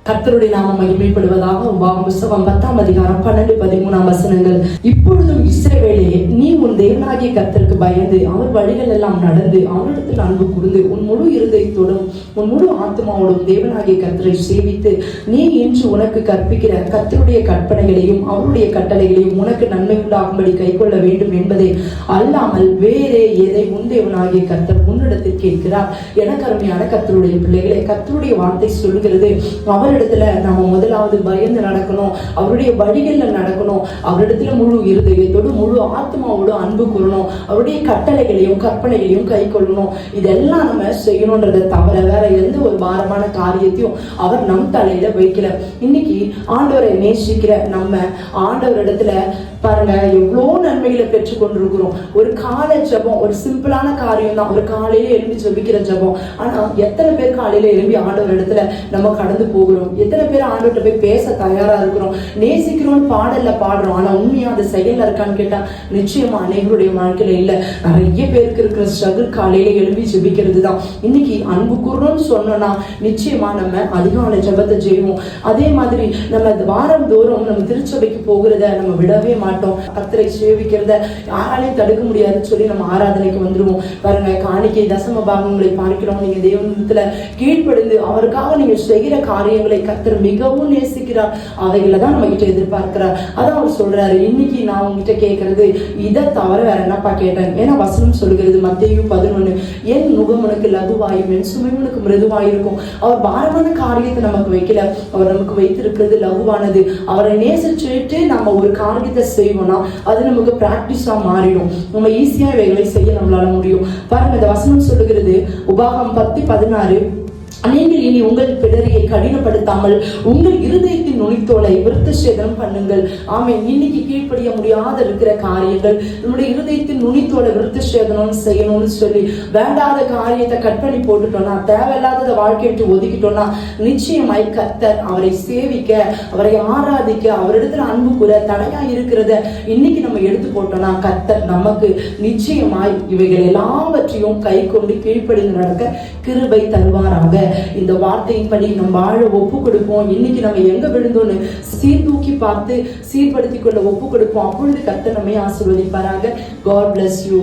கர்த்தருடைய நாமம் மகிமைப்படுவதாக. உபாகமம் புத்தகம் 10ஆம் அதிகாரம் 12, 13 வசனங்கள். இப்பொழுதும் இஸ்ரவேலே, நீ உன் தேவனாகிய கர்த்தருக்கு பயந்து அவர் வழிகள் எல்லாம் நடந்து அவரிடத்தில் அன்பு கூர்ந்து உன் முழு இருதயத்தோடும் உன் முழு ஆத்மாவோடும் தேவனாகிய கர்த்தரை சேவித்து நீ இன்று உனக்கு கற்பிக்கிற கர்த்தருடைய கற்பனைகளையும் அவருடைய கட்டளைகளையும் உனக்கு நன்மை உண்டாகும்படி கைக்கொள்ள வேண்டும் என்பதை அல்லாமல் வேறே எதை உன் தேவனாகிய கர்த்தர் உன்னிடத்தில் கேட்கிறார். எனக்கு அருமையான கர்த்தருடைய பிள்ளைகளே, கர்த்தருடைய வார்த்தை சொல்கிறது, அவரிடத்துல நாம முதலாவது பயந்து நடக்கணும், அவருடைய வழிகள்ல நடக்கணும், அவரிடத்துல முழு இருதயத்தோடு முழு ஆத்மாவோடு அன்பு கூறணும், அவருடைய கட்டளைகளையும் கற்பனைகளையும் கை கொள்ளணும். இதெல்லாம் நம்ம செய்யணும்ன்றதை தவிர வேற எந்த ஒரு பாரமான காரியத்தையும் அவர் நம் தலையில வைக்கல. இன்னைக்கு ஆண்டவரை நேசிக்கிற நம்ம ஆண்டவரிடத்துல பாருங்க எவ்வளோ நன்மைகளை பெற்றுக் கொண்டிருக்கிறோம். ஒரு காலை ஜபம், ஒரு சிம்பிளான காரியம் தான், ஒரு காலையில எழும்பி ஜபிக்கிற ஜபம். ஆனா எத்தனை பேர் காலையில எழும்பி ஆண்டவர் இடத்துல நம்ம கடந்து போகிறோம்? எத்தனை பேர் ஆண்டவர்கிட்ட போய் பேச தயாரா இருக்கிறோம்? நேசிக்கிறோம்னு பாடல்ல பாடுறோம், ஆனா உண்மையா அந்த செயல் இருக்கான்னு கேட்டா நிச்சயமா அனைவருடைய வாழ்க்கையில இல்ல. நிறைய பேருக்கு இருக்கிற ஸ்ட்ரகிள் காலையில எழும்பி ஜபிக்கிறது தான். இன்னைக்கு அன்பு கூறணும்னு சொன்னோம்னா நிச்சயமா நம்ம அதிகாலை ஜபத்தை செய்வோம். அதே மாதிரி நம்ம வாரம் தோறும் நம்ம திருச்சபைக்கு போகிறத நம்ம விடவே மாட்டோம். கர்த்தரை சேவிக்கிறத யாராலையும் தடுக்க முடியாதுன்னு சொல்லி நம்ம ஆராதனைக்கு வந்துருவோம். பாருங்க, காணிக்கை தசம பாகங்களை பார்க்கிறோம். நீங்க தேவனிடத்துல கீழ்ப்படிந்து அவருக்காக நீங்க செய்கிற காரியங்களை கர்த்தர் மிகவும் நேசிக்கிறார். அவைகளை தான் நம்ம கிட்ட எதிர்பார்க்கிறார். அதான் அவர் சொல்றாரு, இன்னைக்கு நான் உங்ககிட்ட கேட்கறது இதை தவிர வேற என்னப்பா கேட்டேன்? ஏன்னா வசனம் சொல்கிறது மத்தேயு 11, என் நுகம் உனக்கு லகுவாயும் என் சுமை உனக்கு மிருதுவாயிருக்கும். அவர் பாரமான காரியத்தை நமக்கு வைக்கல, அவர் நமக்கு வைத்திருக்கிறது லகுவானது. அவரை நேசிச்சுட்டு நம்ம ஒரு காரியத்தை செய்வோம்னா அது நமக்கு பிராக்டிஸா மாறிடும். நம்ம ஈஸியா இவைகளை செய்ய நம்மளால முடியும். பாருங்க, இந்த வசனம் சொல்லுகிறது உபாகமம் 10:16, நீங்கள் இனி உங்கள் பிடரியை கடினப்படுத்தாமல் உங்கள் இருதயத்தின் நுனித்தோலை விருத்த சேதனம் பண்ணுங்கள். ஆமென். இன்னைக்கு கீழ்ப்படிய முடியாத இருக்கிற காரியங்கள், நம்முடைய இருதயத்தின் நுனித்தோலை விருத்த சேதனம் செய்யணும்னு சொல்லி வேண்டாத காரியத்தை கட் பண்ணி போட்டுட்டோம்னா, தேவையில்லாத வாழ்க்கை விட்டு ஒதுக்கிட்டோம்னா நிச்சயமாய் கர்த்தர் அவரை சேவிக்க, அவரை ஆராதிக்க, அவரிடத்துல அன்பு கூற தடையா இருக்கிறத இன்னைக்கு நம்ம எடுத்து போட்டோம்னா கர்த்தர் நமக்கு நிச்சயமாய் இவைகள் எல்லாவற்றையும் கை கொண்டு கீழ்ப்படிந்து நடக்க கிருபை தருவாராக. இந்த வார்த்தையின்படி நம்ம வாழ ஒப்பு கொடுப்போம். இன்னைக்கு நம்ம எங்க விழுந்தோன்னு சீர்தூக்கி பார்த்து சீர்படுத்திக் கொள்ள ஒப்பு கொடுப்போம். அப்பொழுது கர்த்தர் நம்மை ஆசீர்வதிப்பாராக. God bless you.